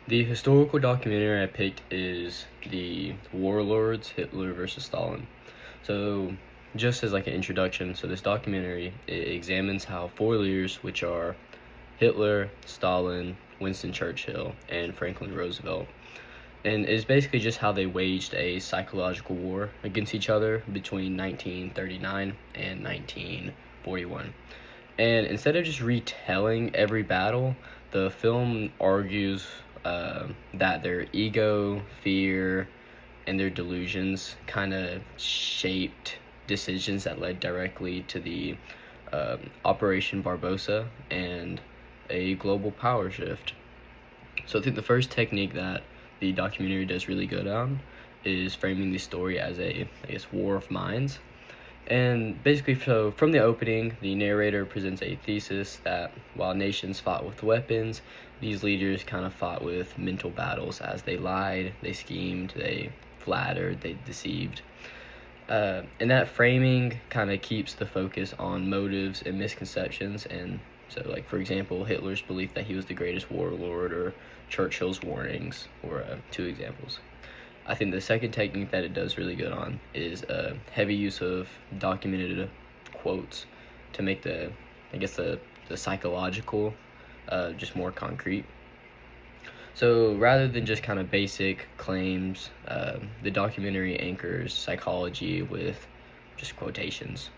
The historical documentary I picked is The Warlords, Hitler versus Stalin. So, just as like an introduction, so this documentary it examines how four leaders, which are Hitler, Stalin, Winston Churchill, and Franklin Roosevelt, and it's basically just how they waged a psychological war against each other between 1939 and 1941. And instead of just retelling every battle, the film argues that their ego, fear, and their delusions kind of shaped decisions that led directly to the Operation Barbarossa and a global power shift. So I think the first technique that the documentary does really good on is framing the story as a, I guess, war of minds. And basically, so from the opening, the narrator presents a thesis that while nations fought with weapons, these leaders kind of fought with mental battles as they lied, they schemed, they flattered, they deceived. And that framing kind of keeps the focus on motives and misconceptions. And so, like, for example, Hitler's belief that he was the greatest warlord, or Churchill's warnings, or two examples. I think the second technique that it does really good on is heavy use of documented quotes to make the psychological just more concrete. So rather than just kind of basic claims, the documentary anchors psychology with just quotations.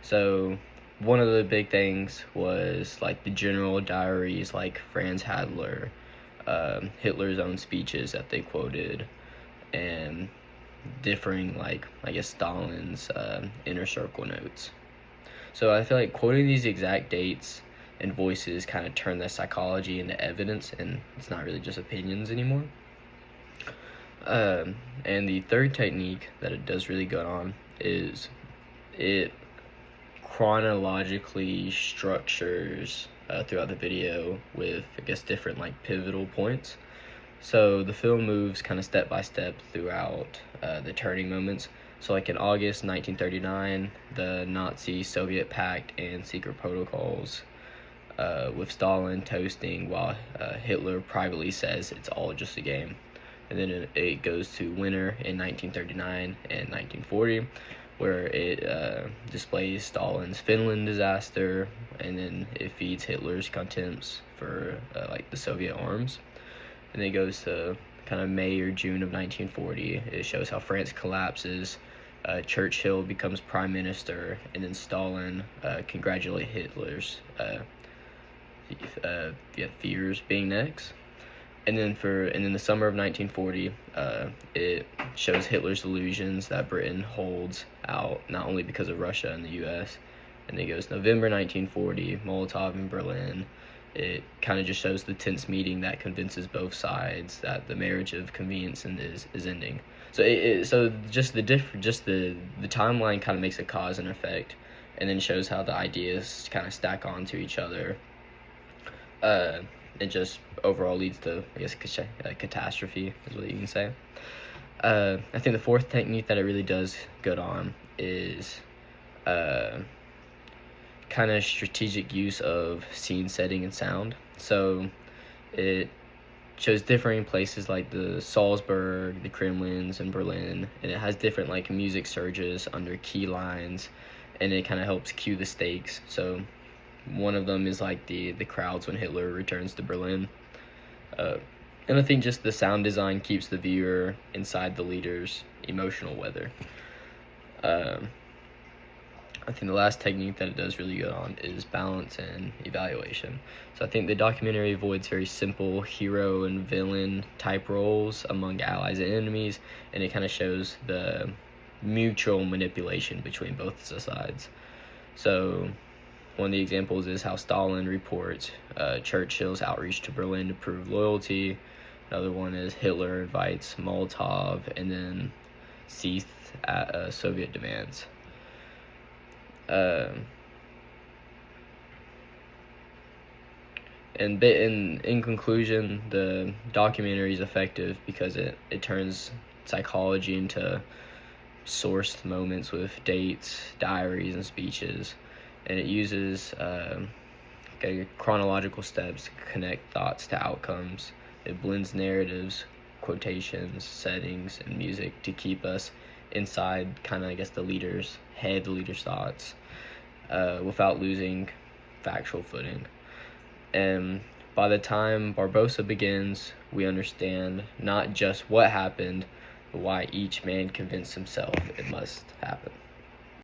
So one of the big things was like the general diaries, like Franz Hadler, Hitler's own speeches that they quoted, and differing, like, I guess, Stalin's inner circle notes. So I feel like quoting these exact dates and voices kind of turn the psychology into evidence, and it's not really just opinions anymore. And the third technique that it does really good on is it chronologically structures throughout the video with, I guess, different like pivotal points. So the film moves kind of step by step throughout the turning moments. So like in August 1939, the Nazi-Soviet pact and secret protocols, with Stalin toasting while Hitler privately says it's all just a game. And then it goes to winter in 1939 and 1940, where it displays Stalin's Finland disaster, and then it feeds Hitler's contempts for like the Soviet arms. And then it goes to kind of May or June of 1940. It shows how France collapses, Churchill becomes prime minister, and then Stalin congratulates Hitler's fears being next. And then the summer of 1940, it shows Hitler's illusions that Britain holds out, not only because of Russia and the U.S. And then it goes November 1940, Molotov in Berlin. It kind of just shows the tense meeting that convinces both sides that the marriage of convenience is ending. So just the timeline kind of makes a cause and effect, and then shows how the ideas kind of stack onto each other. It just overall leads to, I guess, catastrophe is what you can say. I think the fourth technique that it really does good on is kind of strategic use of scene setting and sound. So it shows differing places like the Salzburg, the Kremlins, and Berlin, and it has different like music surges under key lines, and it kind of helps cue the stakes. So one of them is like the crowds when Hitler returns to Berlin. And I think just the sound design keeps the viewer inside the leader's emotional weather. I think the last technique that it does really good on is balance and evaluation. So I think the documentary avoids very simple hero and villain type roles among allies and enemies, and it kind of shows the mutual manipulation between both sides. So one of the examples is how Stalin reports Churchill's outreach to Berlin to prove loyalty. Another one is Hitler invites Molotov and then seized at Soviet demands. And in conclusion, the documentary is effective because it turns psychology into sourced moments with dates, diaries, and speeches, and it uses chronological steps to connect thoughts to outcomes It blends narratives, quotations, settings, and music to keep us inside kind of, I guess, the leader's head, the leader's thoughts, without losing factual footing. And by the time Barbossa begins, we understand not just what happened, but why each man convinced himself it must happen.